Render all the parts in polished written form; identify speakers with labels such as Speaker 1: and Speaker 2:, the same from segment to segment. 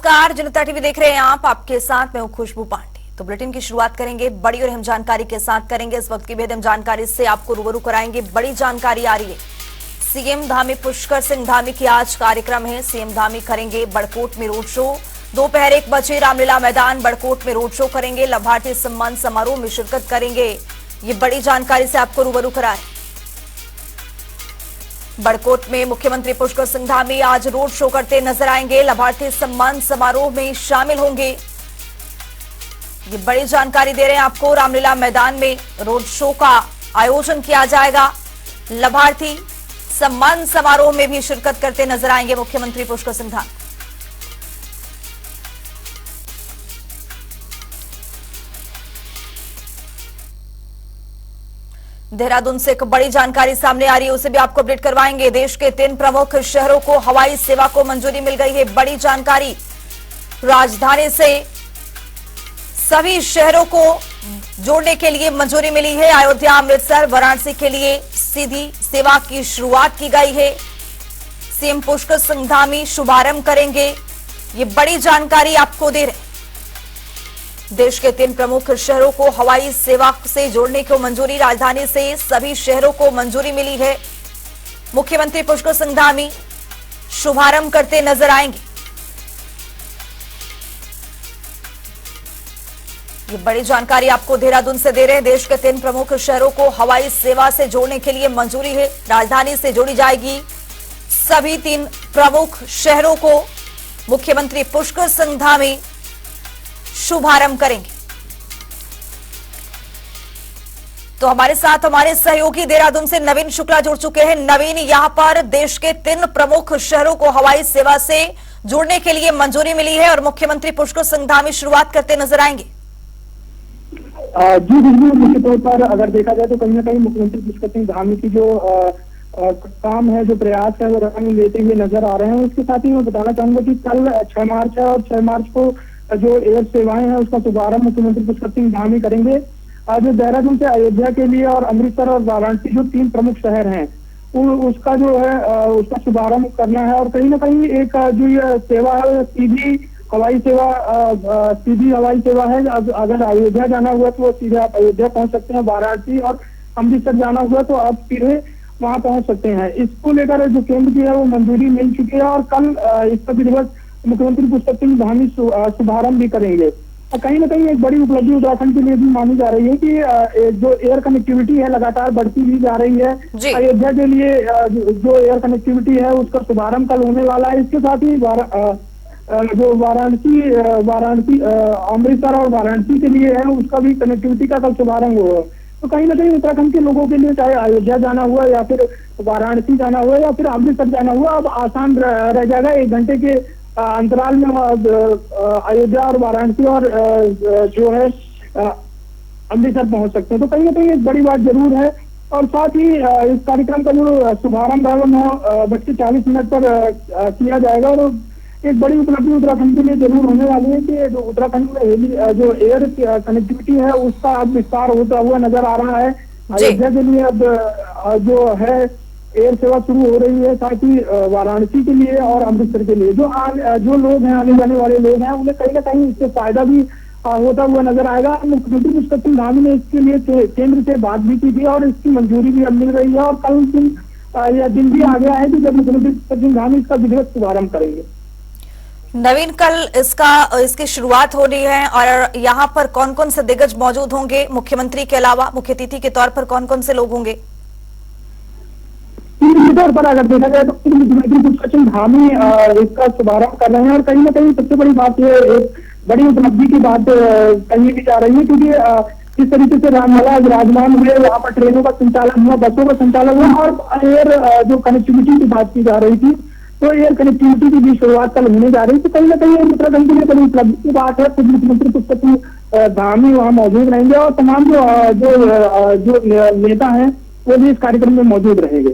Speaker 1: नमस्कार, जनता टीवी देख रहे हैं आप। आपके साथ मैं हूं खुशबू पांडे। तो बुलेटिन की शुरुआत करेंगे बड़ी और अहम जानकारी के साथ करेंगे। इस वक्त की बेहद अहम जानकारी से आपको रूबरू कराएंगे। बड़ी जानकारी आ रही है, सीएम धामी पुष्कर सिंह धामी की आज कार्यक्रम है। सीएम धामी करेंगे बड़कोट में रोड शो। दोपहर 1 बजे रामलीला मैदान बड़कोट में रोड शो करेंगे। लाभार्थी सम्मान समारोह में शिरकत करेंगे। ये बड़ी जानकारी से आपको रूबरू कराएं। बड़कोट में मुख्यमंत्री पुष्कर सिंह धामी आज रोड शो करते नजर आएंगे। लाभार्थी सम्मान समारोह में शामिल होंगे। ये बड़ी जानकारी दे रहे हैं आपको। रामलीला मैदान में रोड शो का आयोजन किया जाएगा। लाभार्थी सम्मान समारोह में भी शिरकत करते नजर आएंगे मुख्यमंत्री पुष्कर सिंह धामी। देहरादून से एक बड़ी जानकारी सामने आ रही है, उसे भी आपको अपडेट करवाएंगे। देश के 3 प्रमुख शहरों को हवाई सेवा को मंजूरी मिल गई है। बड़ी जानकारी, राजधानी से सभी शहरों को जोड़ने के लिए मंजूरी मिली है। अयोध्या, अमृतसर, वाराणसी के लिए सीधी सेवा की शुरुआत की गई है। सीएम पुष्कर सिंह धामी शुभारंभ करेंगे। ये बड़ी जानकारी आपको दे रहे हैं। देश के 3 प्रमुख शहरों को हवाई सेवा से जोड़ने को मंजूरी, राजधानी से सभी शहरों को मंजूरी मिली है। मुख्यमंत्री पुष्कर सिंह धामी शुभारंभ करते नजर आएंगे। ये बड़ी जानकारी आपको देहरादून से दे रहे हैं। देश के 3 प्रमुख शहरों को हवाई सेवा से जोड़ने के लिए मंजूरी है। राजधानी से जोड़ी जाएगी सभी 3 प्रमुख शहरों को। मुख्यमंत्री पुष्कर सिंह धामी शुभारंभ करेंगे। तो हमारे साथ हमारे सहयोगी देहरादून से नवीन शुक्ला जुड़ चुके हैं। नवीन, यहां पर देश के 3 प्रमुख शहरों को हवाई सेवा से जोड़ने के लिए मंजूरी मिली है और मुख्यमंत्री पुष्कर सिंह धामी शुरुआत करते नजर आएंगे।
Speaker 2: जी बिल्कुल, निश्चित तौर पर अगर देखा जाए तो कहीं ना कहीं मुख्यमंत्री पुष्कर सिंह धामी की जो काम है, जो प्रयास है, वो रंग लेते हुए नजर आ रहे हैं। उसके साथ ही मैं बताना चाहूंगा कि कल 6 मार्च है और 6 मार्च को जो एयर सेवाएं हैं उसका शुभारंभ मुख्यमंत्री पुष्कर सिंह धामी करेंगे। जो देहरादून से अयोध्या के लिए और अमृतसर और वाराणसी जो 3 प्रमुख शहर हैं, उसका जो है उसका शुभारंभ करना है। और कहीं ना कहीं एक जो ये सेवा है, सीधी हवाई सेवा है। अगर अयोध्या जाना हुआ तो सीधे आप अयोध्या पहुंच सकते हैं। वाराणसी और अमृतसर जाना हुआ तो आप सीधे वहां पहुंच सकते हैं। इसको लेकर जो केंद्र की है वो मंजूरी मिल चुकी है और कल इसका विधिवत मुख्यमंत्री पुष्कर सिंह धामी शुभारंभ भी करेंगे। और कहीं ना कहीं एक बड़ी उपलब्धि उत्तराखंड के लिए भी मानी जा रही है कि जो एयर कनेक्टिविटी है लगातार बढ़ती भी जा रही है। अयोध्या के लिए जो एयर कनेक्टिविटी है उसका शुभारंभ कल होने वाला है। इसके साथ ही जो वाराणसी अमृतसर और वाराणसी के लिए है उसका भी कनेक्टिविटी का कल शुभारंभ होगा। तो कहीं ना कहीं उत्तराखंड के लोगों के लिए चाहे अयोध्या जाना हुआ या फिर वाराणसी जाना हुआ या फिर अमृतसर जाना हुआ, अब आसान रह जाएगा। 1 घंटे के अंतराल में अयोध्या और वाराणसी और जो है अमृतसर पहुंच सकते हैं। तो कहीं ना कहीं एक बड़ी बात जरूर है। और साथ ही इस कार्यक्रम का जो शुभारंभ है वो 9:40 पर किया जाएगा। और एक बड़ी उपलब्धि उत्तराखंड के लिए जरूर होने वाली है कि जो उत्तराखंड में जो एयर कनेक्टिविटी है उसका अब विस्तार होता हुआ नजर आ रहा है। अयोध्या के लिए अब जो है एयर सेवा शुरू हो रही है, साथ ही वाराणसी के लिए और अमृतसर के लिए जो लोग हैं, आने जाने वाले लोग हैं, उन्हें कहीं ना कहीं इससे फायदा भी होता हुआ नजर आएगा। मुख्यमंत्री पुष्कर सिंह धामी ने इसके लिए केंद्र से बात भी की थी और इसकी मंजूरी भी अब मिल रही है। और कल यह दिन भी आ गया है कि जब मुख्यमंत्री पुष्कर सिंह धामी इसका विधिवत शुभारंभ करेंगे।
Speaker 1: नवीन, कल इसकी शुरुआत हो रही है और यहाँ पर कौन कौन से दिग्गज मौजूद होंगे? मुख्यमंत्री के अलावा मुख्य अतिथि के तौर पर कौन कौन से लोग होंगे?
Speaker 2: तौर पर अगर देखा जाए तो मुख्यमंत्री पुष्कर सिंह धामी इसका शुभारंभ कर रहे हैं। और कहीं ना कहीं सबसे बड़ी बात ये एक बड़ी उपलब्धि की बात कही भी जा रही है, क्योंकि इस तरीके से रामलला विराजमान हुए, वहाँ पर ट्रेनों का संचालन हुआ, बसों का संचालन हुआ और एयर जो कनेक्टिविटी की बात की जा रही थी, तो एयर कनेक्टिविटी की भी शुरुआत कल होने जा रही थी। कहीं ना कहीं उत्तराखंड के लिए बड़ी उपलब्धि की बात है। खुद मुख्यमंत्री पुष्कर सिंह धामी वहाँ मौजूद रहेंगे और तमाम जो नेता हैं वो भी इस कार्यक्रम में मौजूद रहेंगे।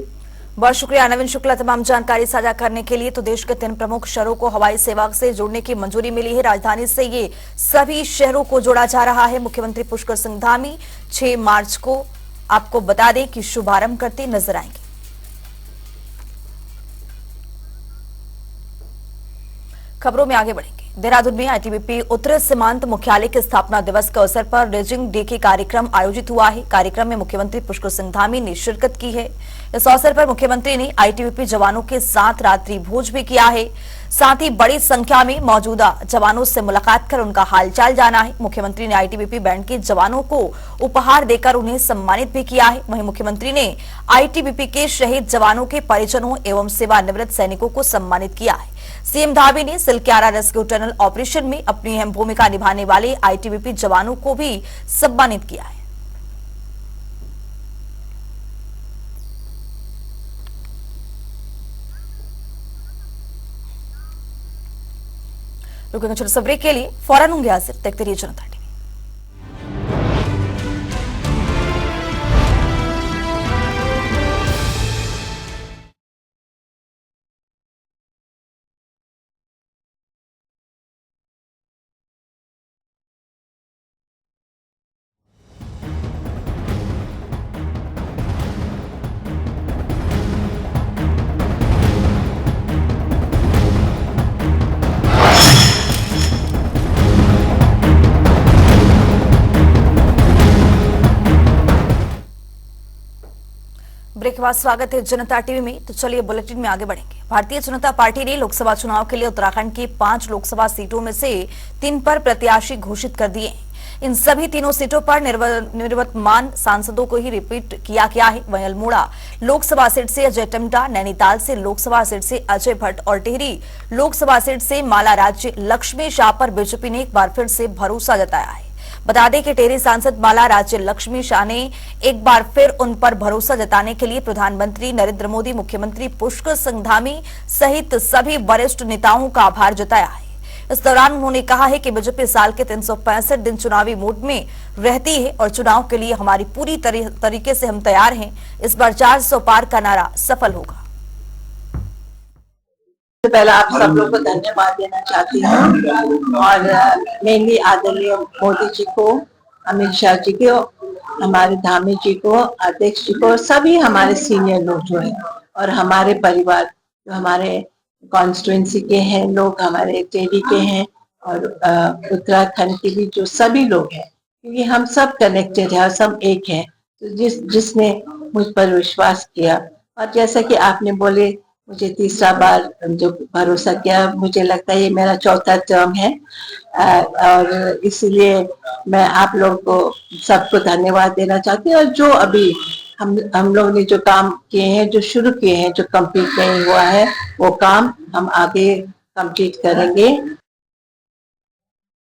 Speaker 1: बहुत शुक्रिया नवीन शुक्ला तमाम जानकारी साझा करने के लिए। तो देश के 3 प्रमुख शहरों को हवाई सेवा से जोड़ने की मंजूरी मिली है। राजधानी से ये सभी शहरों को जोड़ा जा रहा है। मुख्यमंत्री पुष्कर सिंह धामी 6 मार्च को आपको बता दें कि शुभारंभ करते नजर आएंगे। खबरों में आगे बढ़ेंगे। देहरादून में आईटीबीपी उत्तरी सीमांत मुख्यालय के स्थापना दिवस के अवसर पर रेजिंग डे के कार्यक्रम आयोजित हुआ है। कार्यक्रम में मुख्यमंत्री पुष्कर सिंह धामी ने शिरकत की है। इस अवसर पर मुख्यमंत्री ने आईटीबीपी जवानों के साथ रात्रि भोज भी किया है। साथ ही बड़ी संख्या में मौजूदा जवानों से मुलाकात कर उनका हालचाल जाना है। मुख्यमंत्री ने आईटीबीपी बैंड के जवानों को उपहार देकर उन्हें सम्मानित भी किया है। वहीं मुख्यमंत्री ने आईटीबीपी के शहीद जवानों के परिजनों एवं सेवानिवृत्त सैनिकों को सम्मानित किया है। सीएम धामी ने सिलक्यारा रेस्क्यू टनल ऑपरेशन में अपनी अहम भूमिका निभाने वाले आईटीबीपी जवानों को भी सम्मानित किया है। रुकेंगे छोटे से ब्रेक के लिए, फौरन होंगे हाजिर। देखते रहिए जनता टीवी। ब्रेक के बाद स्वागत है जनता टीवी में। तो चलिए बुलेटिन में आगे बढ़ेंगे। भारतीय जनता पार्टी ने लोकसभा चुनाव के लिए उत्तराखंड की 5 लोकसभा सीटों में से 3 पर प्रत्याशी घोषित कर दिए हैं। इन सभी तीनों सीटों पर निर्वर्तमान सांसदों को ही रिपीट किया गया है। वहीं अल्मोड़ा लोकसभा सीट से अजय टम्टा, नैनीताल से लोकसभा सीट से अजय भट्ट और टिहरी लोकसभा सीट से माला राज्य लक्ष्मी शाह पर बीजेपी ने एक बार फिर से भरोसा जताया है। बता दें कि टिहरी सांसद माला राज्य लक्ष्मी शाह ने एक बार फिर उन पर भरोसा जताने के लिए प्रधानमंत्री नरेंद्र मोदी, मुख्यमंत्री पुष्कर सिंह धामी सहित सभी वरिष्ठ नेताओं का आभार जताया है। इस दौरान उन्होंने कहा है कि बीजेपी साल के 365 दिन चुनावी मोड में रहती है और चुनाव के लिए हमारी पूरी तरीके से हम तैयार हैं। इस बार 400 पार का नारा सफल होगा।
Speaker 3: सबसे पहले आप सब लोग को धन्यवाद देना चाहती हूँ और मेनली आदरणीय मोदी जी को, अमित शाह जी को, हमारे धामी जी को, अध्यक्ष जी को, सभी हमारे सीनियर लोग जो हैं और हमारे परिवार जो हमारे कॉन्स्टिट्यूएंसी के हैं लोग, हमारे टेरी के हैं और उत्तराखंड के भी जो सभी लोग हैं, क्योंकि हम सब कनेक्टेड है और सब एक है। तो जिसने मुझ पर विश्वास किया और जैसा कि आपने बोले मुझे तीसरा बार जो भरोसा किया, मुझे लगता है ये मेरा चौथा टर्म है और इसलिए मैं आप लोग को सबको धन्यवाद देना चाहती हूँ। और जो अभी हम लोग ने जो काम किए हैं, जो शुरू किए हैं, जो कंप्लीट नहीं हुआ है, वो काम हम आगे कंप्लीट करेंगे।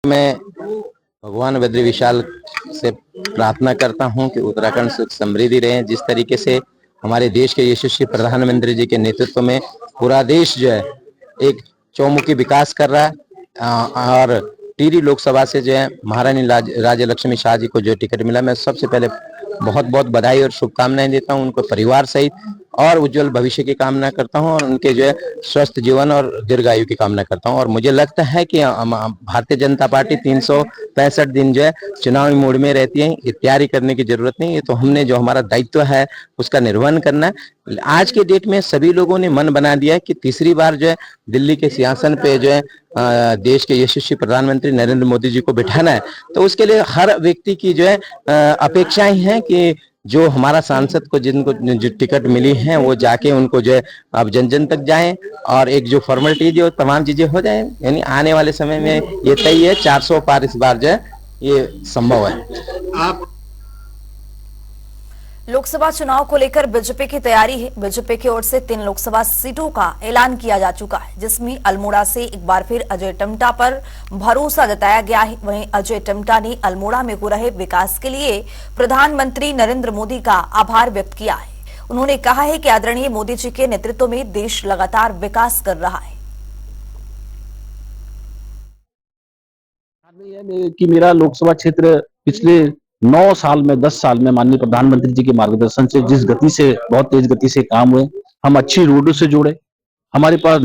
Speaker 4: मैं भगवान बद्री विशाल से प्रार्थना करता हूँ कि उत्तराखंड सुख समृद्धि रहे। जिस तरीके से हमारे देश के यशस्वी प्रधानमंत्री जी के नेतृत्व में पूरा देश जो है एक चौमुखी विकास कर रहा है और टिहरी लोकसभा से जो है महारानी राज्य लक्ष्मी शाह जी को जो टिकट मिला, मैं सबसे पहले बहुत बहुत बधाई और शुभकामनाएं देता हूं उनको परिवार सहित और उज्जवल भविष्य की कामना करता हूं और उनके जो है स्वस्थ जीवन और दीर्घायु की कामना करता हूं। और मुझे लगता है कि भारतीय जनता पार्टी 365 दिन जो है चुनावी मोड में रहती है। ये तैयारी करने की जरूरत नहीं है। तो हमने जो हमारा दायित्व है उसका निर्वहन करना है। आज के डेट में सभी लोगों ने मन बना दिया है कि तीसरी बार जो है दिल्ली के सिंहासन पे जो है देश के यशस्वी प्रधानमंत्री नरेंद्र मोदी जी को बिठाना है। तो उसके लिए हर व्यक्ति की जो है अपेक्षाएं हैं कि जो हमारा सांसद को जिनको जो टिकट मिली है वो जाके उनको जो है अब जन जन तक जाएं और एक जो फॉर्मेलिटी जो तमाम चीजें हो जाएं। यानी आने वाले समय में ये तय है 400 पार इस बार जो है ये संभव है। आप
Speaker 1: लोकसभा चुनाव को लेकर बीजेपी की तैयारी है। बीजेपी की ओर से 3 लोकसभा सीटों का ऐलान किया जा चुका है, जिसमें अल्मोड़ा से एक बार फिर अजय टम्टा पर भरोसा जताया गया है। वहीं अजय टम्टा ने अल्मोड़ा में हो रहे विकास के लिए प्रधानमंत्री नरेंद्र मोदी का आभार व्यक्त किया है। उन्होंने कहा है कि आदरणीय मोदी जी के नेतृत्व में देश लगातार विकास कर रहा है।
Speaker 5: कि मेरा लोकसभा क्षेत्र पिछले 9 साल में 10 साल में माननीय प्रधानमंत्री जी के मार्गदर्शन से जिस गति से बहुत तेज गति से काम हुए, हम अच्छी रोडों से जुड़े, हमारे पास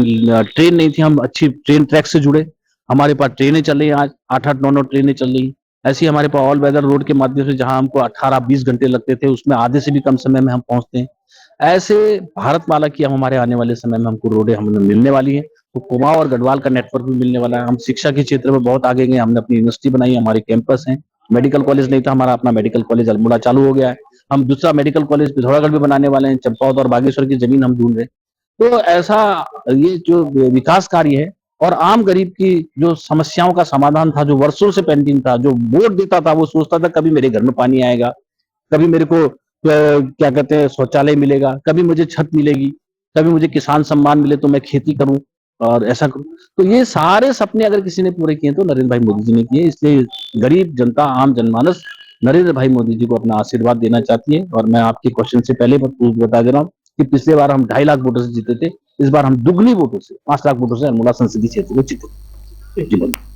Speaker 5: ट्रेन नहीं थी, हम अच्छी ट्रेन ट्रैक से जुड़े, हमारे पास ट्रेनें चल रही हैं, आज 8-8 9-9 ट्रेनें चल रही। ऐसी हमारे पास ऑल वेदर रोड के माध्यम से जहां हमको 18-20 घंटे लगते थे उसमें आधे से भी कम समय में हम पहुंचते हैं। ऐसे भारतमाला की हम हमारे आने वाले समय में हमको रोडें हमें मिलने वाली है। तो कुमाऊं और गढ़वाल का नेटवर्क भी मिलने वाला है। हम शिक्षा के क्षेत्र में बहुत आगे गए, हमने अपनी यूनिवर्सिटी बनाई, हमारे कैंपस हैं। मेडिकल कॉलेज नहीं था, हमारा अपना मेडिकल कॉलेज अल्मोड़ा चालू हो गया है। हम दूसरा मेडिकल कॉलेज पिथौरागढ़ भी बनाने वाले हैं, चंपावत और बागेश्वर की जमीन हम ढूंढ रहे हैं। तो ऐसा ये जो विकास कार्य है और आम गरीब की जो समस्याओं का समाधान था, जो वर्षों से पेंडिंग था, जो वोट देता था वो सोचता था कभी मेरे घर में पानी आएगा, कभी मेरे को क्या कहते हैं शौचालय मिलेगा, कभी मुझे छत मिलेगी, कभी मुझे किसान सम्मान मिले तो मैं खेती करूं और ऐसा करूं। तो ये सारे सपने अगर किसी ने पूरे किए तो नरेंद्र भाई मोदी जी ने किए। इसलिए गरीब जनता, आम जनमानस नरेंद्र भाई मोदी जी को अपना आशीर्वाद देना चाहती है। और मैं आपके क्वेश्चन से पहले बता दे रहा हूँ कि पिछले बार हम 2.5 लाख वोटों से जीते थे, इस बार हम दुगनी वोटों से 5 लाख वोटों से अल्मोड़ा संसदीय क्षेत्र में जीते। जी बोलिए।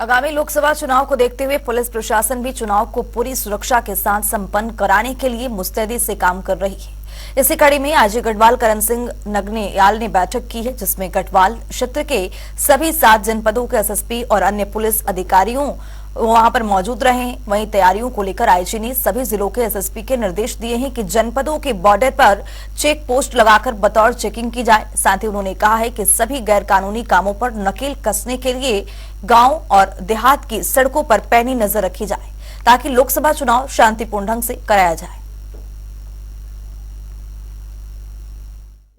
Speaker 1: आगामी लोकसभा चुनाव को देखते हुए पुलिस प्रशासन भी चुनाव को पूरी सुरक्षा के साथ संपन्न कराने के लिए मुस्तैदी से काम कर रही है। इसी कड़ी में आज गढ़वाल करण सिंह नगनियाल ने बैठक की है, जिसमें गढ़वाल क्षेत्र के सभी 7 जनपदों के एसएसपी और अन्य पुलिस अधिकारियों वहां पर मौजूद रहे। वहीं तैयारियों को लेकर आईजी ने सभी जिलों के एसएसपी के निर्देश दिए हैं कि जनपदों के बॉर्डर पर चेक पोस्ट लगाकर बतौर चेकिंग की जाए। साथ ही उन्होंने कहा है कि सभी गैर कानूनी कामों पर नकेल कसने के लिए गांव और देहात की सड़कों पर पैनी नजर रखी जाए, ताकि लोकसभा चुनाव शांतिपूर्ण ढंग से कराया जाए।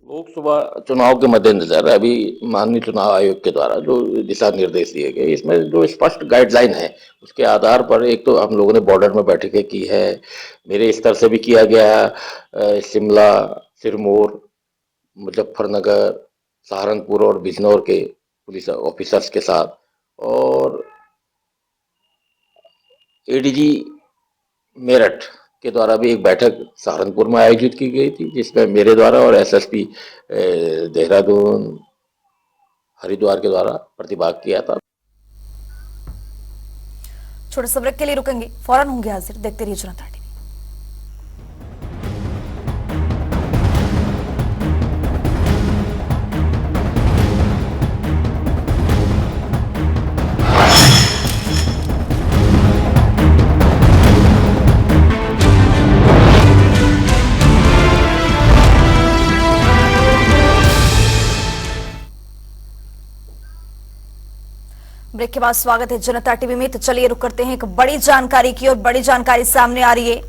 Speaker 6: लोकसभा चुनाव के मद्देनजर अभी माननीय चुनाव आयोग के द्वारा जो दिशा निर्देश दिए गए, इसमें जो स्पष्ट गाइडलाइन है उसके आधार पर एक तो हम लोगों ने बॉर्डर में बैठकें की है, मेरे स्तर से भी किया गया है, शिमला, सिरमौर, मुजफ्फरनगर, सहारनपुर और बिजनौर के पुलिस ऑफिसर्स के साथ, और एडीजी मेरठ के द्वारा भी एक बैठक सहारनपुर में आयोजित की गई थी, जिसमें मेरे द्वारा और एसएसपी देहरादून, हरिद्वार के द्वारा प्रतिभाग किया था।
Speaker 1: छोटे से ब्रेक के लिए रुकेंगे, फौरन होंगे हाजिर। देखते रहिए जनता टीवी। ब्रेक के बाद स्वागत है जनता टीवी में। तो चलिए रुक करते हैं एक बड़ी जानकारी की, और बड़ी जानकारी सामने आ रही है।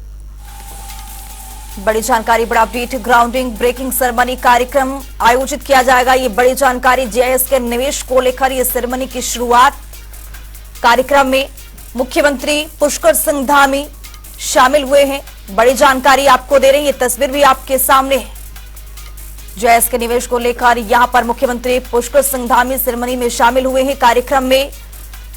Speaker 1: बड़ी जानकारी, बड़ा अपडेट, ग्राउंडिंग ब्रेकिंग सेरेमनी कार्यक्रम आयोजित किया जाएगा। ये बड़ी जानकारी, जीआईएस के निवेश को लेकर ये सेरेमनी की शुरुआत। कार्यक्रम में मुख्यमंत्री पुष्कर सिंह धामी शामिल हुए हैं। बड़ी जानकारी आपको दे रहे हैं, ये तस्वीर भी आपके सामने है। जीआईएस के निवेश को लेकर यहां पर मुख्यमंत्री पुष्कर सिंह धामी सेरेमनी में शामिल हुए हैं। कार्यक्रम में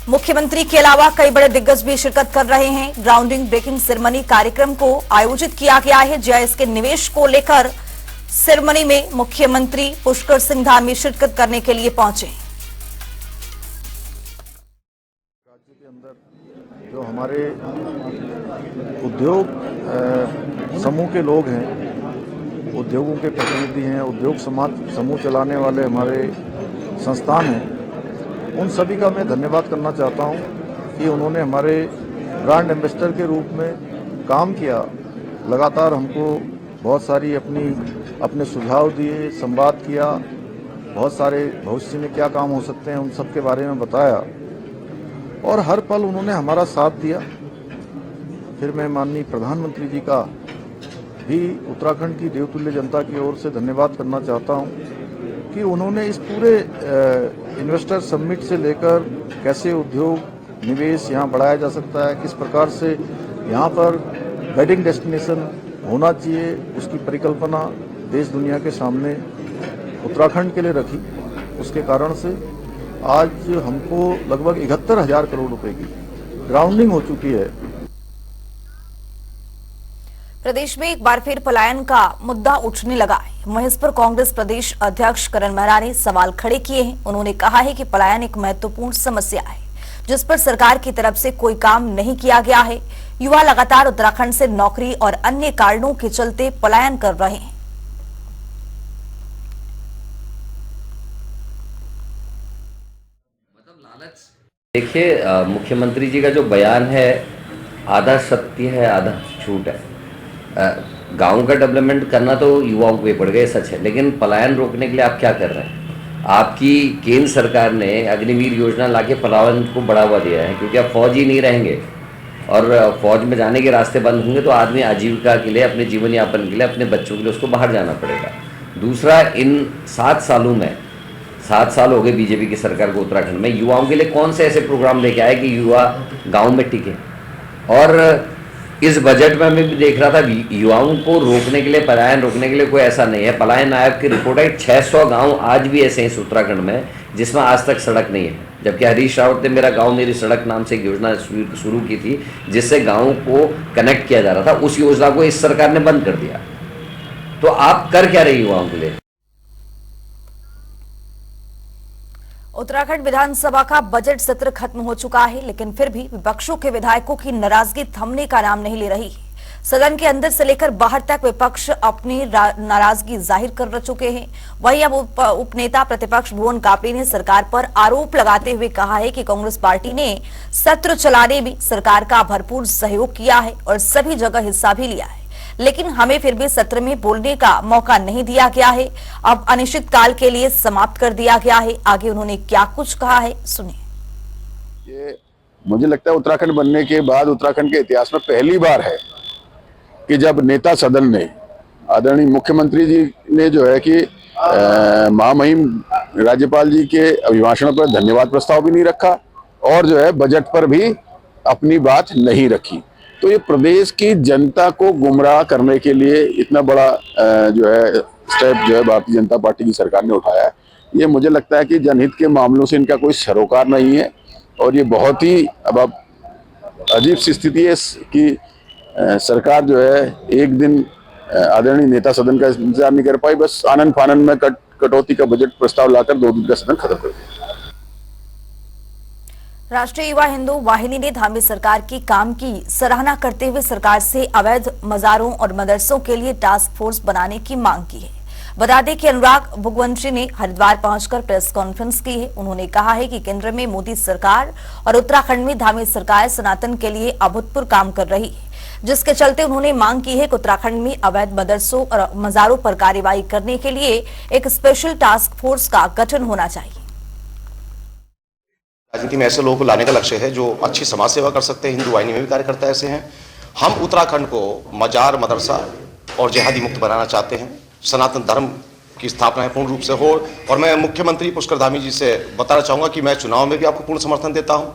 Speaker 1: मुख्यमंत्री के अलावा कई बड़े दिग्गज भी शिरकत कर रहे हैं। ग्राउंडिंग ब्रेकिंग सेरेमनी कार्यक्रम को आयोजित किया गया है। जीआईएस के निवेश को लेकर सेरेमनी में मुख्यमंत्री पुष्कर सिंह धामी शिरकत करने के लिए पहुंचे।
Speaker 7: राज्य के अंदर जो हमारे उद्योग समूह के लोग हैं, उद्योगों के प्रतिनिधि हैं, उद्योग समूह चलाने वाले हमारे संस्थान हैं, उन सभी का मैं धन्यवाद करना चाहता हूं कि उन्होंने हमारे ब्रांड एम्बेसडर के रूप में काम किया। लगातार हमको बहुत सारी अपने सुझाव दिए, संवाद किया, बहुत सारे भविष्य में क्या काम हो सकते हैं उन सब के बारे में बताया, और हर पल उन्होंने हमारा साथ दिया। फिर मैं माननीय प्रधानमंत्री जी का भी उत्तराखंड की देवतुल्य जनता की ओर से धन्यवाद करना चाहता हूं कि उन्होंने इस पूरे इन्वेस्टर समिट से लेकर कैसे उद्योग निवेश यहाँ बढ़ाया जा सकता है, किस प्रकार से यहाँ पर वेडिंग डेस्टिनेशन होना चाहिए, उसकी परिकल्पना देश दुनिया के सामने उत्तराखंड के लिए रखी। उसके कारण से आज हमको लगभग 71,000 करोड़ रुपए की ग्राउंडिंग हो चुकी है।
Speaker 1: प्रदेश में एक बार फिर पलायन का मुद्दा उठने लगा है। वहीं इस पर कांग्रेस प्रदेश अध्यक्ष करण मेहरा ने सवाल खड़े किए हैं। उन्होंने कहा है कि पलायन एक महत्वपूर्ण समस्या है, जिस पर सरकार की तरफ से कोई काम नहीं किया गया है। युवा लगातार उत्तराखंड से नौकरी और अन्य कारणों के चलते पलायन कर रहे हैं।
Speaker 8: देखिए, मुख्यमंत्री जी का जो बयान है आधा सत्य है आधा झूठ है। गांव का डेवलपमेंट करना तो युवाओं पे पड़ गए, सच है, लेकिन पलायन रोकने के लिए आप क्या कर रहे हैं? आपकी केंद्र सरकार ने अग्निवीर योजना लाके पलायन को बढ़ावा दिया है, क्योंकि अब फौज ही नहीं रहेंगे और फौज में जाने के रास्ते बंद होंगे तो आदमी आजीविका के लिए, अपने जीवन यापन के लिए, अपने बच्चों के लिए उसको बाहर जाना पड़ेगा। दूसरा, इन 7 सालों में 7 साल हो गए बीजेपी की सरकार को उत्तराखंड में, युवाओं के लिए कौन से ऐसे प्रोग्राम लेके आए कि युवा गांव में टिके। और इस बजट में मैं भी देख रहा था, युवाओं को रोकने के लिए, पलायन रोकने के लिए कोई ऐसा नहीं है। पलायन आयोग की रिपोर्ट है 600 गांव आज भी ऐसे हैं इस उत्तराखंड में जिसमें आज तक सड़क नहीं है, जबकि हरीश रावत ने मेरा गांव मेरी सड़क नाम से एक योजना शुरू की थी जिससे गाँव को कनेक्ट किया जा रहा था। उस योजना को इस सरकार ने बंद कर दिया। तो आप कर क्या रही युवाओं के लिए?
Speaker 1: उत्तराखंड विधानसभा का बजट सत्र खत्म हो चुका है, लेकिन फिर भी विपक्षों के विधायकों की नाराजगी थमने का नाम नहीं ले रही है। सदन के अंदर से लेकर बाहर तक विपक्ष अपनी नाराजगी जाहिर कर चुके हैं। वहीं अब उपनेता प्रतिपक्ष भुवन कापड़ी ने सरकार पर आरोप लगाते हुए कहा है कि कांग्रेस पार्टी ने सत्र चलाने में सरकार का भरपूर सहयोग किया है और सभी जगह हिस्सा भी लिया है, लेकिन हमें फिर भी सत्र में बोलने का मौका नहीं दिया गया है। अब अनिश्चित काल के लिए समाप्त कर दिया गया है। आगे उन्होंने क्या कुछ कहा है, सुनिए।
Speaker 9: ये मुझे लगता है उत्तराखंड बनने के बाद उत्तराखंड के इतिहास में पहली बार है कि जब नेता सदन ने, आदरणीय मुख्यमंत्री जी ने जो है कि महामहिम राज्यपाल जी के अभिभाषण पर धन्यवाद प्रस्ताव भी नहीं रखा और जो है बजट पर भी अपनी बात नहीं रखी। तो ये प्रदेश की जनता को गुमराह करने के लिए इतना बड़ा जो है स्टेप जो है भारतीय जनता पार्टी की सरकार ने उठाया है। ये मुझे लगता है कि जनहित के मामलों से इनका कोई सरोकार नहीं है और ये बहुत ही अब अजीब सी स्थिति है कि सरकार जो है एक दिन आदरणीय नेता सदन का इंतजार नहीं कर पाई, बस आनन फानन में कटौती का बजट प्रस्ताव लाकर 2 दिन का सदन खत्म कर दिया।
Speaker 1: राष्ट्रीय युवा हिंदू वाहिनी ने धामी सरकार की काम की सराहना करते हुए सरकार से अवैध मजारों और मदरसों के लिए टास्क फोर्स बनाने की मांग की है। बता दें कि अनुराग भुगवंशी ने हरिद्वार पहुंचकर प्रेस कॉन्फ्रेंस की है। उन्होंने कहा है कि केंद्र में मोदी सरकार और उत्तराखंड में धामी सरकार सनातन के लिए अभूतपूर्व काम कर रही है, जिसके चलते उन्होंने मांग की है कि उत्तराखंड में अवैध मदरसों और मजारों पर कार्रवाई करने के लिए एक स्पेशल टास्क फोर्स का गठन होना चाहिए।
Speaker 10: राजनीति में ऐसे लोगों को लाने का लक्ष्य है जो अच्छी समाज सेवा कर सकते हैं। हिंदू वाहिनी में भी कार्यकर्ता ऐसे हैं। हम उत्तराखंड को मजार, मदरसा और जिहादी मुक्त बनाना चाहते हैं। सनातन धर्म की स्थापना है पूर्ण रूप से हो। और मैं मुख्यमंत्री पुष्कर धामी जी से बताना चाहूँगा कि मैं चुनाव में भी आपको पूर्ण समर्थन देता हूँ,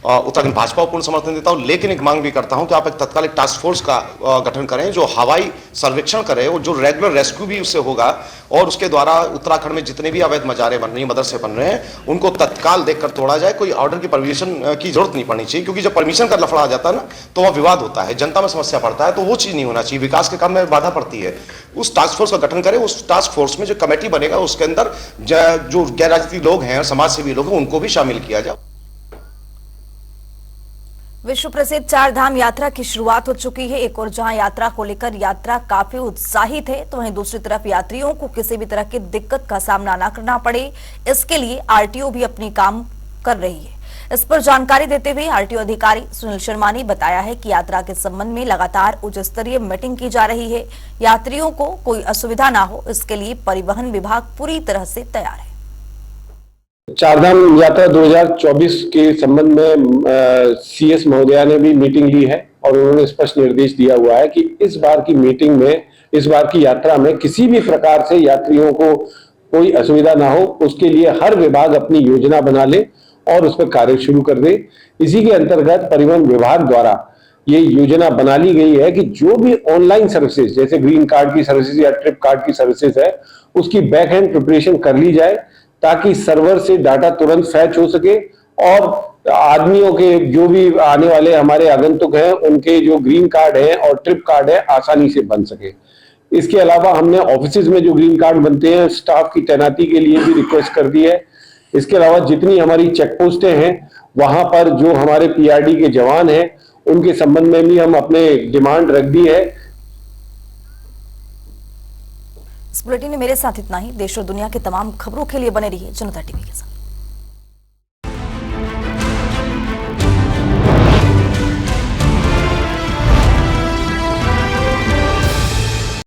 Speaker 10: उत्तराखंड भाजपा को पूर्ण समर्थन देता हूँ, लेकिन एक मांग भी करता हूँ कि आप एक तत्कालिक टास्क फोर्स का गठन करें जो हवाई सर्वेक्षण करे और जो रेगुलर रेस्क्यू भी उससे होगा और उसके द्वारा उत्तराखंड में जितने भी अवैध मजारे बन रही हैं, मदरसे बन रहे हैं, उनको तत्काल देखकर तोड़ा जाए। कोई ऑर्डर की परमिशन की जरूरत नहीं पड़नी चाहिए, क्योंकि जब परमिशन का लफड़ा आ जाता है ना तो वह विवाद होता है, जनता में समस्या पड़ता है, तो वो चीज़ नहीं होना चाहिए, विकास के काम में बाधा पड़ती है। उस टास्क फोर्स का गठन करें। उस टास्क फोर्स में जो कमेटी बनेगा उसके अंदर जो गैर राजनीतिक लोग हैं और समाज सेवी लोग हैं उनको भी शामिल किया जाए।
Speaker 1: विश्व प्रसिद्ध 4 धाम यात्रा की शुरुआत हो चुकी है। एक और जहां यात्रा को लेकर यात्रा काफी उत्साहित है, तो वहीं दूसरी तरफ यात्रियों को किसी भी तरह की दिक्कत का सामना न करना पड़े, इसके लिए आरटीओ भी अपनी काम कर रही है। इस पर जानकारी देते हुए आरटीओ अधिकारी सुनील शर्मा ने बताया है कि यात्रा के संबंध में लगातार उच्च स्तरीय मीटिंग की जा रही है। यात्रियों को कोई असुविधा न हो, इसके लिए परिवहन विभाग पूरी तरह से तैयार है।
Speaker 11: 4 धाम यात्रा 2024 के संबंध में सीएस महोदया ने भी मीटिंग ली है और उन्होंने स्पष्ट निर्देश दिया हुआ है कि इस बार की मीटिंग में, इस बार की यात्रा में किसी भी प्रकार से यात्रियों को कोई असुविधा ना हो, उसके लिए हर विभाग अपनी योजना बना ले और उस पर कार्य शुरू कर दे। इसी के अंतर्गत परिवहन विभाग द्वारा ये योजना बना ली गई है कि जो भी ऑनलाइन सर्विसेज जैसे ग्रीन कार्ड की सर्विसेज या ट्रिप कार्ड की सर्विसेज है, उसकी बैक हैंड प्रिपरेशन कर ली जाए ताकि सर्वर से डाटा तुरंत फैच हो सके और आदमियों के जो भी आने वाले हमारे आगंतुक हैं उनके जो ग्रीन कार्ड है और ट्रिप कार्ड है आसानी से बन सके। इसके अलावा हमने ऑफिसेज में जो ग्रीन कार्ड बनते हैं स्टाफ की तैनाती के लिए भी रिक्वेस्ट कर दी है। इसके अलावा जितनी हमारी चेक पोस्टें हैं वहां पर जो हमारे पीआरडी के जवान हैं उनके संबंध में भी हम अपने डिमांड रख दी है।
Speaker 1: इस बुलेटिन में मेरे साथ इतना ही। देश और दुनिया की तमाम खबरों के लिए बने रहिए जनता टीवी के साथ।